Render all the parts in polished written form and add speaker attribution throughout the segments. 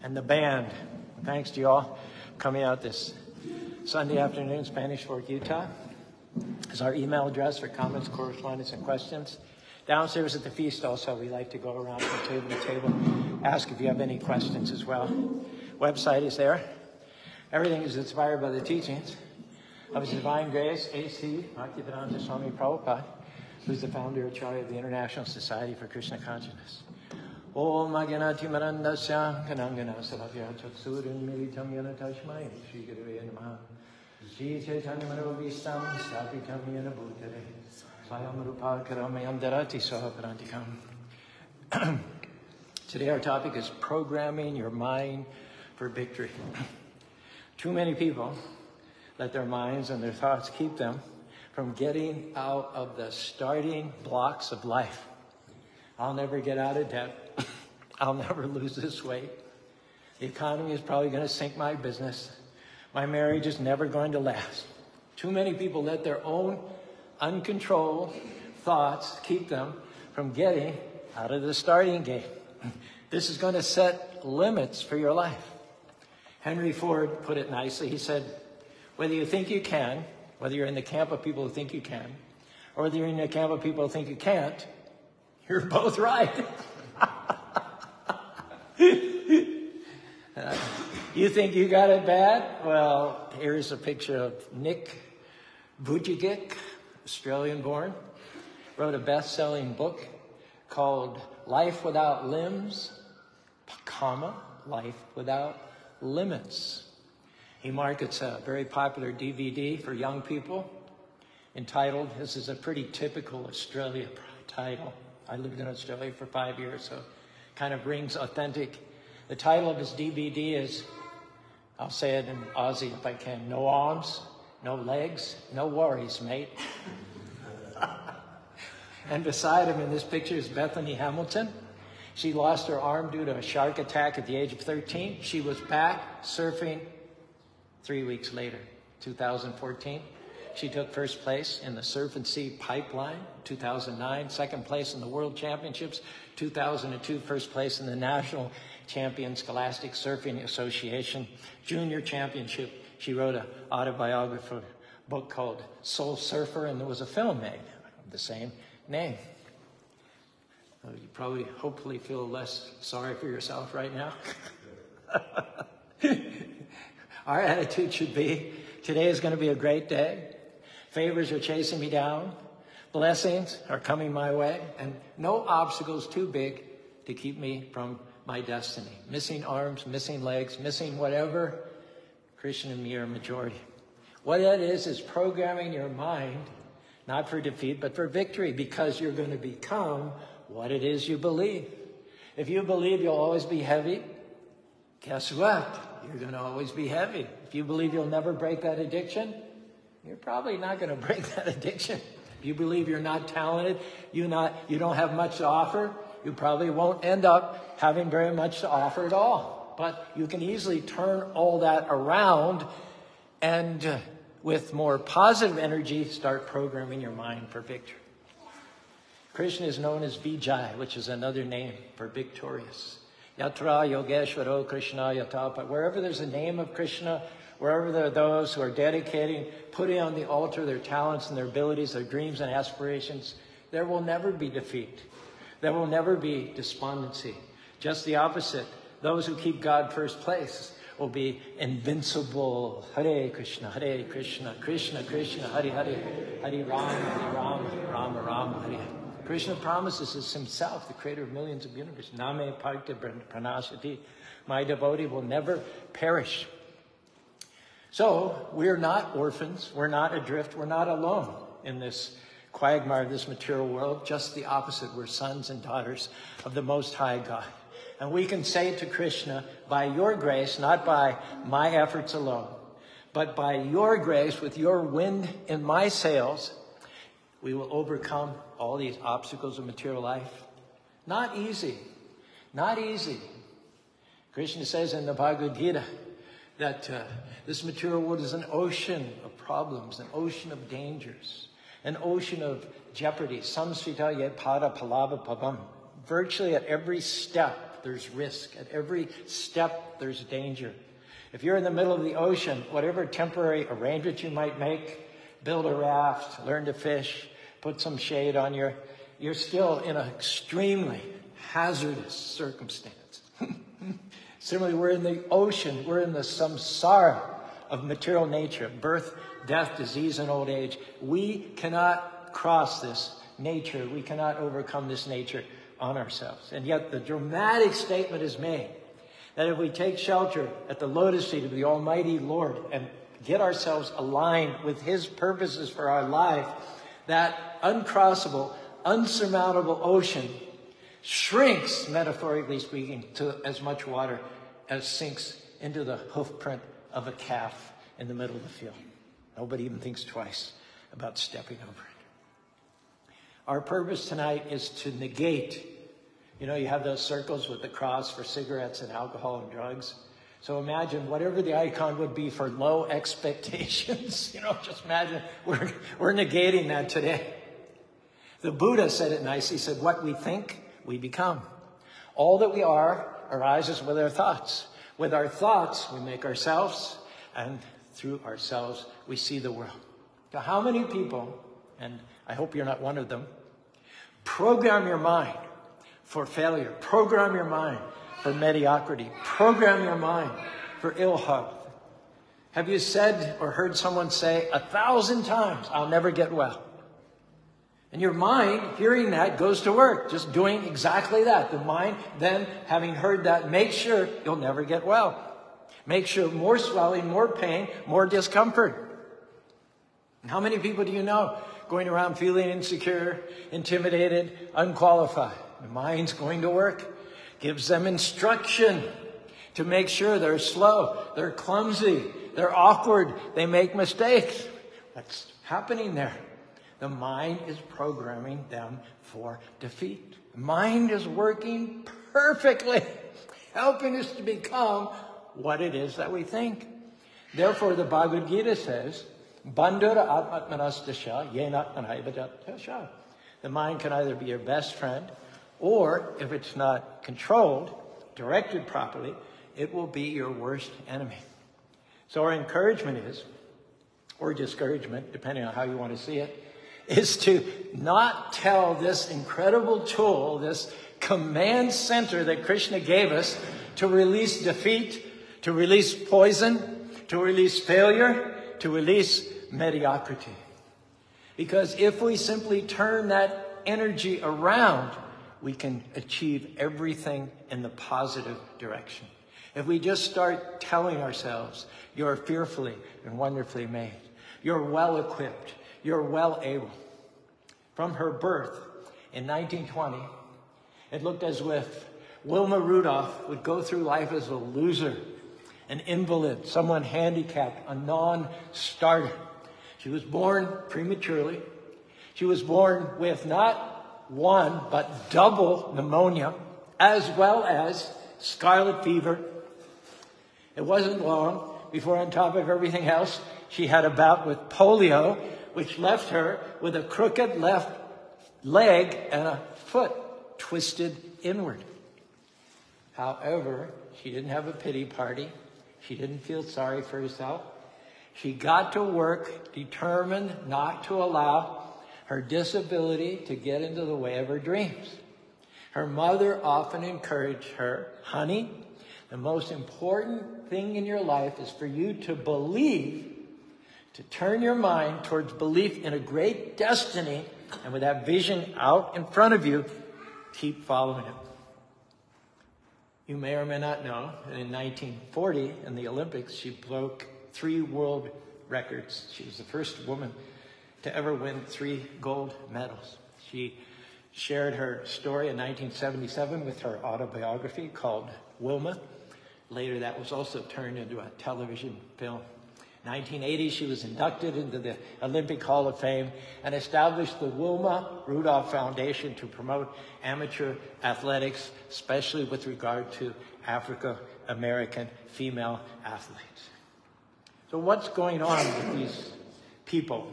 Speaker 1: and the band. Thanks to you all coming out this Sunday afternoon, Spanish Fork, Utah. Is our email address for comments, correspondence, and questions. Downstairs at the feast also, we like to go around from table to table, ask if you have any questions as well. Website is there. Everything is inspired by the teachings of His Divine Grace, A.C. Bhaktivedanta Swami Prabhupada, who's the founder and chair of the International Society for Krishna Consciousness. Om Agyanati Marandasya Kanangana Salavya Chaksurin Militam Yanatashmai Shri Gurave Namaha Shri Chaitanya Manavabhistam Stapitam Yanabhutare Swayam Rupa Karamayam Darati Saha Parantikam. Today our topic is programming your mind for victory. Too many people let their minds and their thoughts keep them from getting out of the starting blocks of life. I'll never get out of debt. I'll never lose this weight. The economy is probably going to sink my business. My marriage is never going to last. Too many people let their own uncontrolled thoughts keep them from getting out of the starting gate. This is going to set limits for your life. Henry Ford put it nicely. He said, whether you think you can, whether you're in the camp of people who think you can, or whether you're in the camp of people who think you can't, you're both right. You think you got it bad? Well, here's a picture of Nick Vujicic, Australian-born, wrote a best-selling book called Life Without Limbs, Life Without Limits. He markets a very popular DVD for young people entitled, this is a pretty typical Australia title. I lived in Australia for 5 years, so kind of rings authentic. The title of his DVD is, I'll say it in Aussie if I can, no arms, no legs, no worries, mate. And beside him in this picture is Bethany Hamilton. She lost her arm due to a shark attack at the age of 13. She was back surfing 3 weeks later, 2014. She took first place in the Surf and Sea Pipeline, 2009, second place in the World Championships, 2002, first place in the National Champion Scholastic Surfing Association Junior Championship. She wrote an autobiographical book called Soul Surfer, and there was a film made of the same name. You probably, hopefully, feel less sorry for yourself right now. Our attitude should be, today is going to be a great day. Favors are chasing me down. Blessings are coming my way. And no obstacles too big to keep me from my destiny. Missing arms, missing legs, missing whatever. Krishna and me are a majority. What that is programming your mind, not for defeat, but for victory, because you're going to become what it is you believe. If you believe you'll always be heavy, guess what? You're going to always be heavy. If you believe you'll never break that addiction, you're probably not going to break that addiction. If you believe you're not talented, you don't have much to offer, you probably won't end up having very much to offer at all. But you can easily turn all that around and with more positive energy, start programming your mind for victory. Krishna is known as Vijay, which is another name for victorious. Yatra Yogeshwaro Krishna Yatapa. Wherever there's a name of Krishna, wherever there are those who are dedicating, putting on the altar their talents and their abilities, their dreams and aspirations, there will never be defeat. There will never be despondency. Just the opposite. Those who keep God first place will be invincible. Hare Krishna, Krishna Krishna, Hare Hare, Hare Rama, Rama Rama, Hare. Krishna promises us himself, the creator of millions of universes. Name Parta Pranashati. My devotee will never perish. So we're not orphans. We're not adrift. We're not alone in this quagmire of this material world. Just the opposite. We're sons and daughters of the Most High God. And we can say to Krishna, by your grace, not by my efforts alone, but by your grace, with your wind in my sails, we will overcome all these obstacles of material life. Not easy. Not easy. Krishna says in the Bhagavad Gita that this material world is an ocean of problems, an ocean of dangers, an ocean of jeopardy. Samsrita ye pada palava pavam. Virtually at every step, there's risk. At every step, there's danger. If you're in the middle of the ocean, whatever temporary arrangement you might make, build a raft, learn to fish, put some shade on you're still in an extremely hazardous circumstance. Similarly, we're in the ocean. We're in the samsara of material nature, birth, death, disease, and old age. We cannot cross this nature. We cannot overcome this nature on ourselves. And yet the dramatic statement is made that if we take shelter at the lotus feet of the Almighty Lord and get ourselves aligned with His purposes for our life, that uncrossable, unsurmountable ocean shrinks, metaphorically speaking, to as much water as sinks into the hoof print of a calf in the middle of the field. Nobody even thinks twice about stepping over it. Our purpose tonight is to negate. You know, you have those circles with the cross for cigarettes and alcohol and drugs. So imagine whatever the icon would be for low expectations. You know, just imagine we're negating that today. The Buddha said it nicely. He said, what we think, we become. All that we are arises with our thoughts. With our thoughts, we make ourselves, and through ourselves, we see the world. So how many people, and I hope you're not one of them, program your mind for failure, program your mind for mediocrity, program your mind for ill health? Have you said or heard someone say 1,000 times, I'll never get well? And your mind, hearing that, goes to work, just doing exactly that. The mind, then, having heard that, make sure you'll never get well. Make sure more swelling, more pain, more discomfort. And how many people do you know going around feeling insecure, intimidated, unqualified? The mind's going to work, gives them instruction to make sure they're slow, they're clumsy, they're awkward, they make mistakes. What's happening there? The mind is programming them for defeat. The mind is working perfectly, helping us to become what it is that we think. Therefore, the Bhagavad Gita says, Bandhura atmatmanastasya yenatmanaivajatasya. The mind can either be your best friend, or if it's not controlled, directed properly, it will be your worst enemy. So our encouragement is, or discouragement, depending on how you want to see it, is to not tell this incredible tool, this command center that Krishna gave us to release defeat, to release poison, to release failure, to release mediocrity. Because if we simply turn that energy around, we can achieve everything in the positive direction. If we just start telling ourselves, you're fearfully and wonderfully made, you're well equipped, you're well able. From her birth in 1920, it looked as if Wilma Rudolph would go through life as a loser, an invalid, someone handicapped, a non-starter. She was born prematurely. She was born with not one, but double pneumonia, as well as scarlet fever. It wasn't long before, on top of everything else, she had a bout with polio, which left her with a crooked left leg and a foot twisted inward. However, she didn't have a pity party. She didn't feel sorry for herself. She got to work, determined not to allow her disability to get into the way of her dreams. Her mother often encouraged her, honey, the most important thing in your life is for you to believe, to turn your mind towards belief in a great destiny, and with that vision out in front of you, keep following it. You may or may not know that in 1940, in the Olympics, she broke 3 world records. She was the first woman to ever win 3 gold medals. She shared her story in 1977 with her autobiography called Wilma. Later, that was also turned into a television film. 1980, she was inducted into the Olympic Hall of Fame and established the Wilma Rudolph Foundation to promote amateur athletics, especially with regard to African-American female athletes. So what's going on with these people?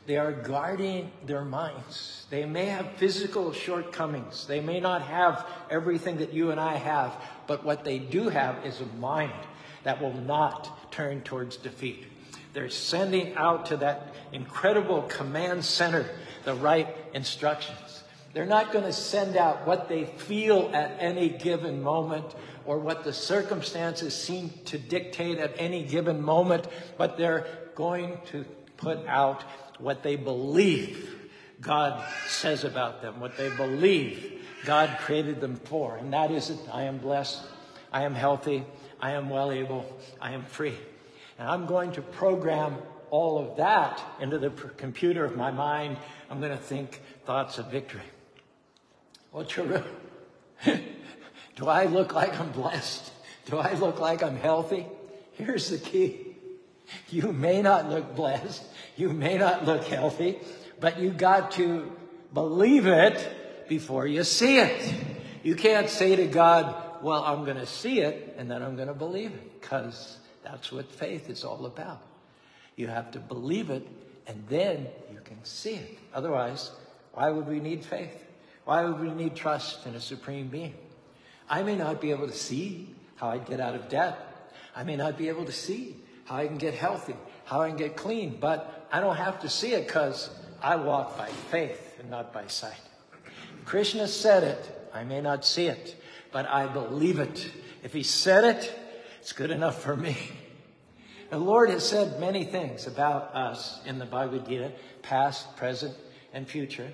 Speaker 1: They are guarding their minds. They may have physical shortcomings. They may not have everything that you and I have, but what they do have is a mind that will not turn towards defeat. They're sending out to that incredible command center the right instructions. They're not going to send out what they feel at any given moment or what the circumstances seem to dictate at any given moment, but they're going to put out what they believe God says about them, what they believe God created them for. And that is that I am blessed, I am healthy, I am well able, I am free. And I'm going to program all of that into the computer of my mind. I'm going to think thoughts of victory. Well, Caru, do I look like I'm blessed? Do I look like I'm healthy? Here's the key. You may not look blessed. You may not look healthy, but you got to believe it before you see it. You can't say to God, well, I'm going to see it and then I'm going to believe it, because that's what faith is all about. You have to believe it and then you can see it. Otherwise, why would we need faith? Why would we need trust in a supreme being? I may not be able to see how I get out of debt. I may not be able to see how I can get healthy, how I can get clean, but I don't have to see it because I walk by faith and not by sight. Krishna said it. I may not see it, but I believe it. If he said it, it's good enough for me. The Lord has said many things about us in the Bhagavad Gita, past, present, and future.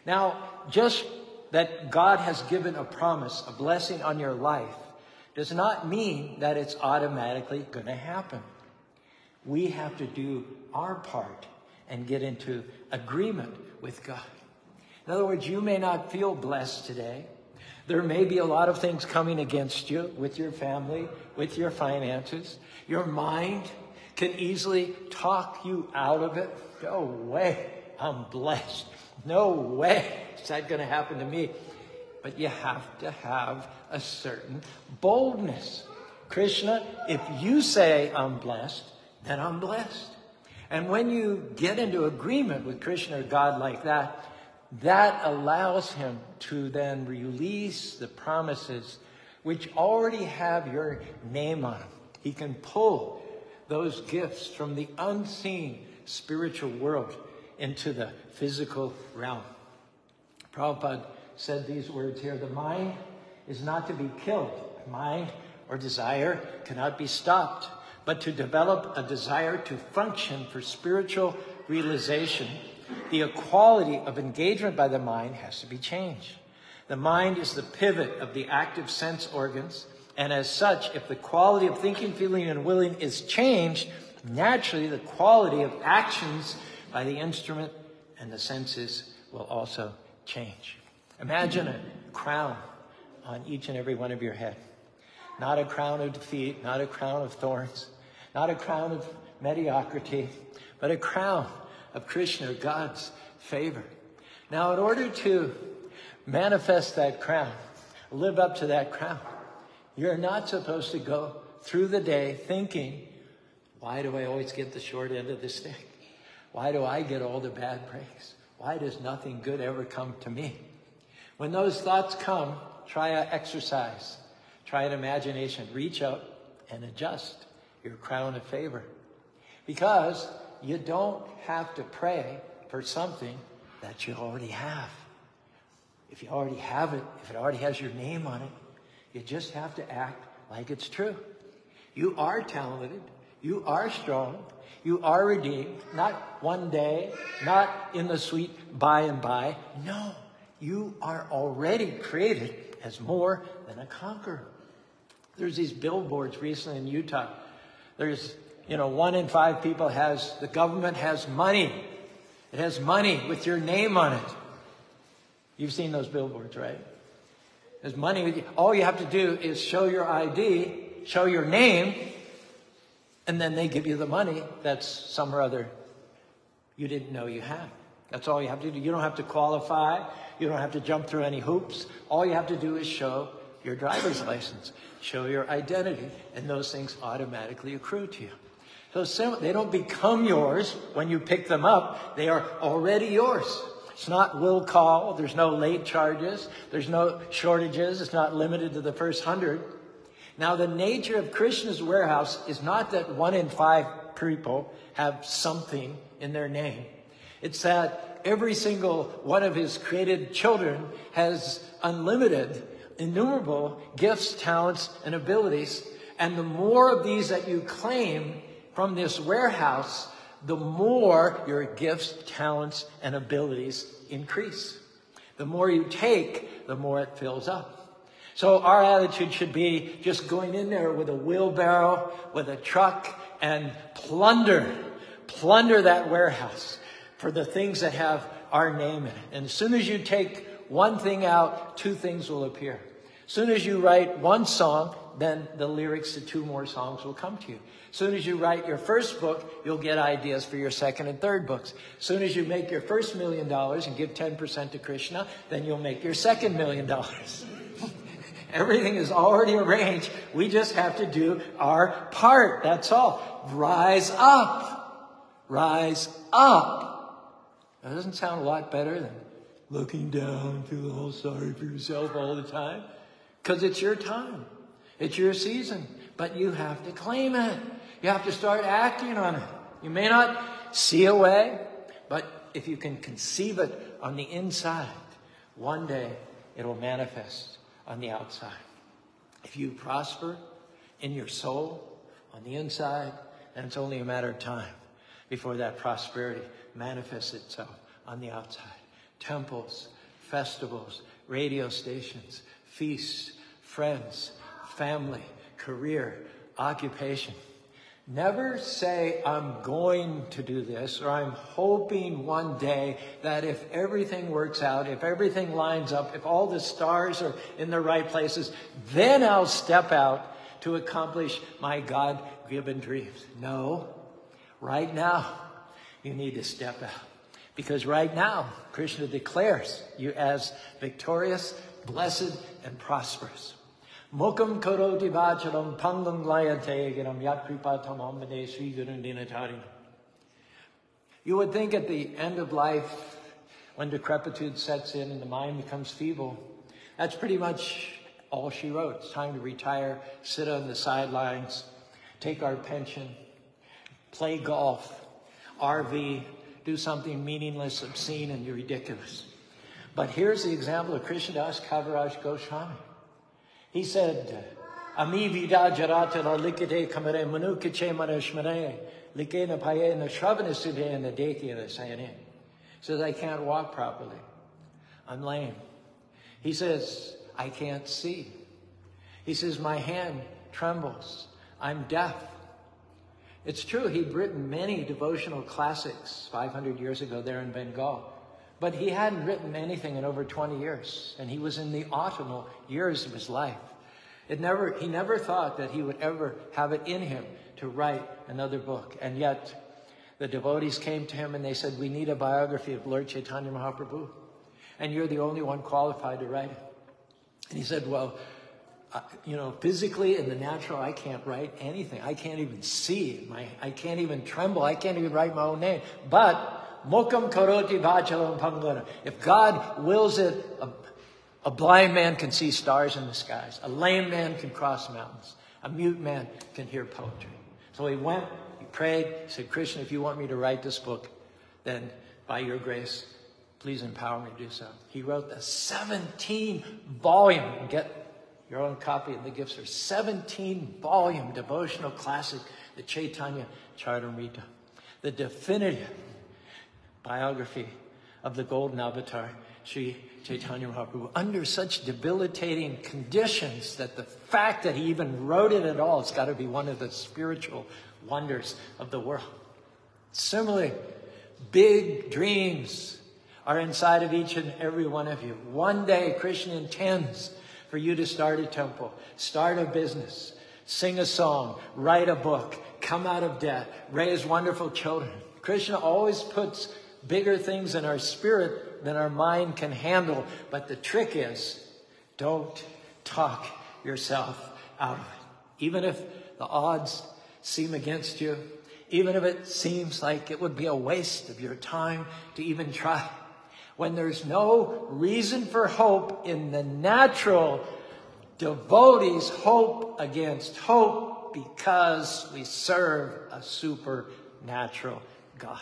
Speaker 1: Now, just that God has given a promise, a blessing on your life, does not mean that it's automatically going to happen. We have to do our part and get into agreement with God. In other words, you may not feel blessed today. There may be a lot of things coming against you with your family, with your finances. Your mind can easily talk you out of it. No way, I'm blessed. No way is that going to happen to me. But you have to have a certain boldness. Krishna, if you say I'm blessed, then I'm blessed. And when you get into agreement with Krishna or God like that, that allows him to then release the promises which already have your name on them. He can pull those gifts from the unseen spiritual world into the physical realm. Prabhupada said these words here: the mind is not to be killed. Mind or desire cannot be stopped. But to develop a desire to function for spiritual realization, the equality of engagement by the mind has to be changed. The mind is the pivot of the active sense organs, and as such, if the quality of thinking, feeling, and willing is changed, naturally the quality of actions by the instrument and the senses will also change. Imagine a crown on each and every one of your head. Not a crown of defeat, not a crown of thorns, not a crown of mediocrity, but a crown of Krishna, God's favor. Now, in order to manifest that crown, live up to that crown, you're not supposed to go through the day thinking, why do I always get the short end of the stick? Why do I get all the bad praise? Why does nothing good ever come to me? When those thoughts come, try an exercise. Try an imagination. Reach out and adjust your crown of favor. Because you don't have to pray for something that you already have. If you already have it, if it already has your name on it, you just have to act like it's true. You are talented. You are strong. You are redeemed. Not one day, not in the sweet by and by. No, you are already created as more than a conqueror. There's these billboards recently in Utah. There's, 1 in 5 people the government has money. It has money with your name on it. You've seen those billboards, right? There's money with you. All you have to do is show your ID, show your name, and then they give you the money that's some or other you didn't know you had. That's all you have to do. You don't have to qualify. You don't have to jump through any hoops. All you have to do is show your driver's license, show your identity, and those things automatically accrue to you. So they don't become yours when you pick them up. They are already yours. It's not will call. There's no late charges. There's no shortages. It's not limited to the first 100. Now, the nature of Krishna's warehouse is not that 1 in 5 people have something in their name. It's that every single one of his created children has unlimited, innumerable gifts, talents, and abilities. And the more of these that you claim from this warehouse, the more your gifts, talents, and abilities increase. The more you take, the more it fills up. So our attitude should be just going in there with a wheelbarrow, with a truck, and plunder that warehouse for the things that have our name in it. And as soon as you take one thing out, 2 things will appear. As soon as you write one song, then the lyrics to 2 more songs will come to you. As soon as you write your first book, you'll get ideas for your second and third books. As soon as you make your first $1 million and give 10% to Krishna, then you'll make your second $1 million. Everything is already arranged. We just have to do our part. That's all. Rise up. Rise up. That doesn't sound a lot better than looking down, feeling all sorry for yourself all the time. Because it's your time. It's your season. But you have to claim it. You have to start acting on it. You may not see a way, but if you can conceive it on the inside, one day it'll manifest on the outside. If you prosper in your soul on the inside, then it's only a matter of time before that prosperity manifests itself on the outside. Temples, festivals, radio stations, feasts, friends, family, career, occupation. Never say, I'm going to do this, or I'm hoping one day that if everything works out, if everything lines up, if all the stars are in the right places, then I'll step out to accomplish my God-given dreams. No, right now, you need to step out. Because right now, Krishna declares you as victorious, blessed, and prosperous. Mukam karoti vacharam pangam layate ginam yakripatam ambade sri gurundinatarinam. You would think at the end of life, when decrepitude sets in and the mind becomes feeble, that's pretty much all she wrote. It's time to retire, sit on the sidelines, take our pension, play golf, RV, do something meaningless, obscene, and ridiculous. But here's the example of Krishnadas Kaviraj Goswami. He said, Ami vida jarata la likite kamare manukiche manashmane, likena paye na shravanaside na deki na sayane. He says, I can't walk properly. I'm lame. He says, I can't see. He says, my hand trembles. I'm deaf. It's true, he'd written many devotional classics 500 years ago there in Bengal. But he hadn't written anything in over 20 years. And he was in the autumnal years of his life. He never thought that he would ever have it in him to write another book. And yet, the devotees came to him and they said, we need a biography of Lord Chaitanya Mahaprabhu. And you're the only one qualified to write it. And he said, well, physically in the natural, I can't write anything. I can't even see. I can't even tremble. I can't even write my own name. But Mokam karoti vachalam pangana. If God wills it, a blind man can see stars in the skies. A lame man can cross mountains. A mute man can hear poetry. So he went, he prayed, he said, Krishna, if you want me to write this book, then by your grace, please empower me to do so. He wrote the 17-volume, get your own copy of the gifts, or 17-volume devotional classic, the Chaitanya Charitamrita, the definitive biography of the golden avatar, Sri Chaitanya Mahaprabhu, under such debilitating conditions that the fact that he even wrote it at all, it's got to be one of the spiritual wonders of the world. Similarly, big dreams are inside of each and every one of you. One day, Krishna intends for you to start a temple, start a business, sing a song, write a book, come out of debt, raise wonderful children. Krishna always puts bigger things in our spirit than our mind can handle. But the trick is, don't talk yourself out of it. Even if the odds seem against you, even if it seems like it would be a waste of your time to even try. When there's no reason for hope in the natural, devotees hope against hope because we serve a supernatural God.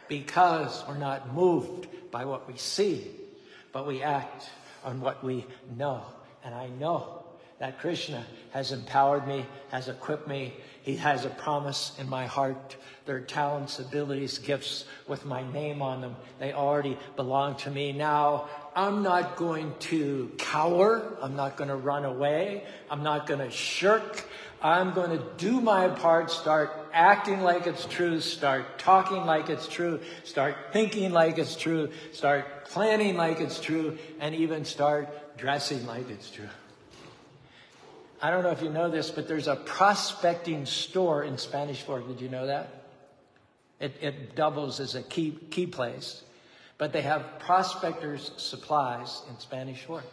Speaker 1: Because we're not moved by what we see, but we act on what we know. And I know that Krishna has empowered me, has equipped me. He has a promise in my heart. There are talents, abilities, gifts with my name on them. They already belong to me. Now, I'm not going to cower. I'm not going to run away. I'm not going to shirk. I'm going to do my part, start acting like it's true, start talking like it's true, start thinking like it's true, start planning like it's true, and even start dressing like it's true. I don't know if you know this, but there's a prospecting store in Spanish Fork. Did you know that? It doubles as a key place. But they have prospectors' supplies in Spanish Fork.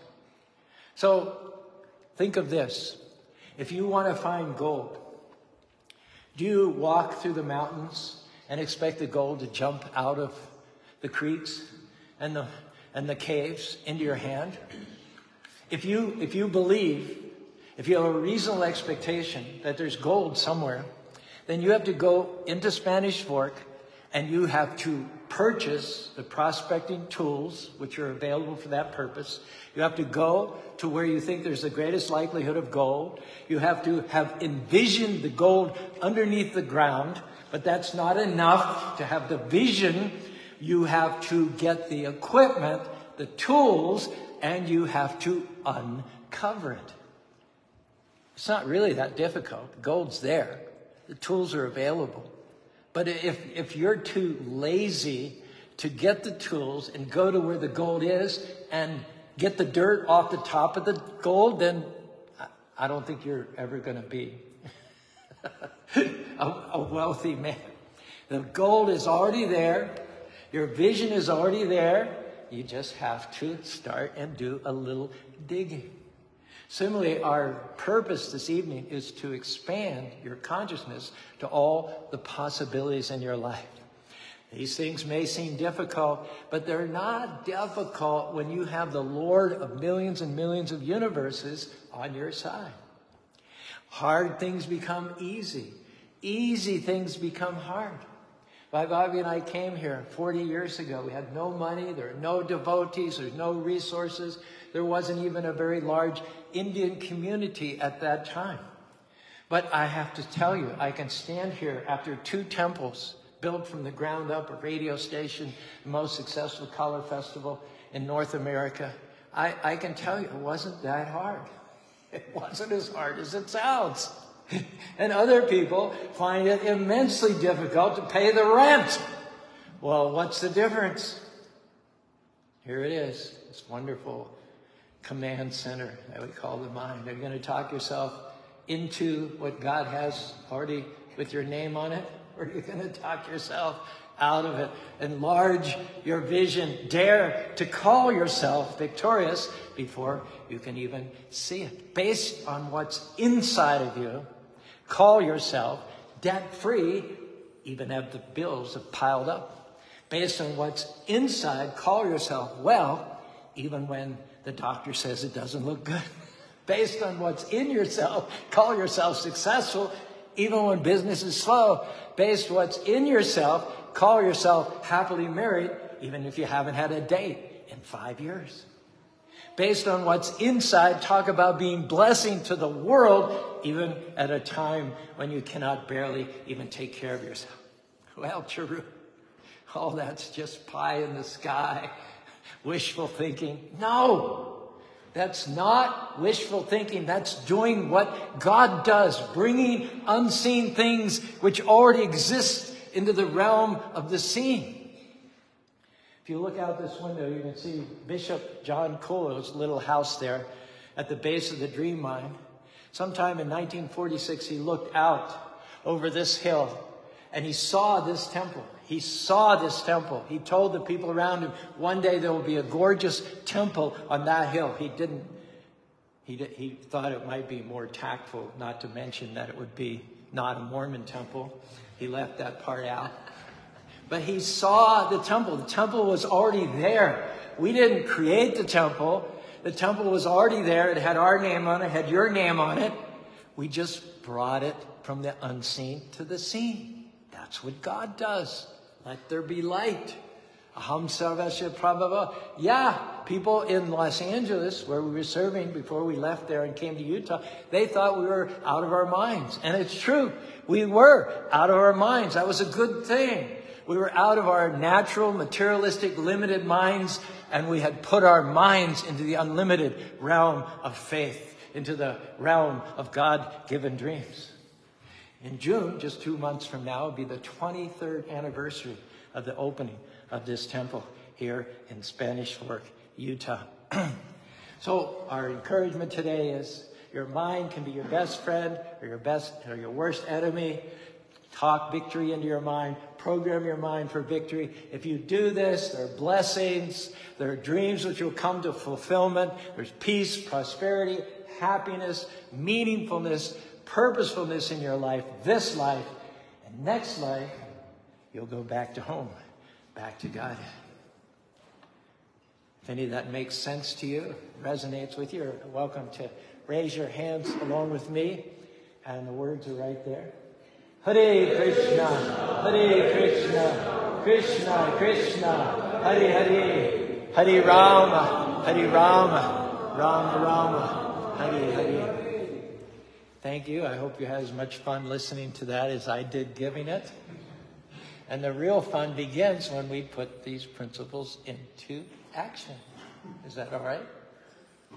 Speaker 1: So think of this. If you want to find gold, do you walk through the mountains and expect the gold to jump out of the creeks and the caves into your hand? If you believe, if you have a reasonable expectation that there's gold somewhere, then you have to go into Spanish Fork and you have to purchase the prospecting tools, which are available for that purpose. You have to go to where you think there's the greatest likelihood of gold. You have to have envisioned the gold underneath the ground, but that's not enough to have the vision. You have to get the equipment, the tools, and you have to uncover it. It's not really that difficult. Gold's there. The tools are available. But if you're too lazy to get the tools and go to where the gold is and get the dirt off the top of the gold, then I don't think you're ever going to be a wealthy man. The gold is already there. Your vision is already there. You just have to start and do a little digging. Similarly, our purpose this evening is to expand your consciousness to all the possibilities in your life. These things may seem difficult, but they're not difficult when you have the Lord of millions and millions of universes on your side. Hard things become easy. Easy things become hard. Bobby and I came here 40 years ago. We had no money. There were no devotees. There's no resources. There wasn't even a very large Indian community at that time. But I have to tell you, I can stand here after 2 temples built from the ground up, a radio station, the most successful color festival in North America. I can tell you, it wasn't that hard. It wasn't as hard as it sounds. And other people find it immensely difficult to pay the rent. Well, what's the difference? Here it is, this wonderful command center that we call the mind. Are you going to talk yourself into what God has already with your name on it? Or are you going to talk yourself out of it? Enlarge your vision. Dare to call yourself victorious before you can even see it. Based on what's inside of you, call yourself debt-free, even if the bills have piled up. Based on what's inside, call yourself well, even when the doctor says it doesn't look good. Based on what's in yourself, call yourself successful, even when business is slow. Based on what's in yourself, call yourself happily married, even if you haven't had a date in 5 years. Based on what's inside, talk about being blessing to the world, even at a time when you cannot barely even take care of yourself. Well, Caru, all that's just pie in the sky, wishful thinking. No, that's not wishful thinking. That's doing what God does, bringing unseen things which already exist into the realm of the seen. If you look out this window, you can see Bishop John Kohler's little house there at the base of the Dream Mine. Sometime in 1946, he looked out over this hill and he saw this temple. He saw this temple. He told the people around him, one day there will be a gorgeous temple on that hill. He thought it might be more tactful not to mention that it would be not a Mormon temple. He left that part out. But he saw the temple. The temple was already there. We didn't create the temple. The temple was already there. It had our name on it, had your name on it. We just brought it from the unseen to the seen. That's what God does. Let there be light. Aham sarvasya prabhava. Yeah, people in Los Angeles, where we were serving before we left there and came to Utah, they thought we were out of our minds. And it's true. We were out of our minds. That was a good thing. We were out of our natural, materialistic, limited minds, and we had put our minds into the unlimited realm of faith, into the realm of God-given dreams. In June, just 2 months from now, will be the 23rd anniversary of the opening of this temple here in Spanish Fork, Utah. So our encouragement today is your mind can be your best friend or your worst enemy. Talk victory into your mind. Program your mind for victory. If you do this, there are blessings. There are dreams which will come to fulfillment. There's peace, prosperity, happiness, meaningfulness, purposefulness in your life, this life, and next life, you'll go back to home, back to God. If any of that makes sense to you, resonates with you, you're welcome to raise your hands along with me. And the words are right there. Hare Krishna, Hare Krishna, Krishna Krishna, Hare Hare, Hare Rama, Hare Rama, Rama Rama, Hare Hare. Thank you. I hope you had as much fun listening to that as I did giving it. And the real fun begins when we put these principles into action. Is that all right?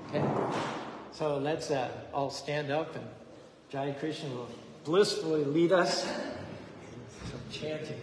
Speaker 1: Okay. So let's all stand up, and Jai Krishna will blissfully lead us in some chanting.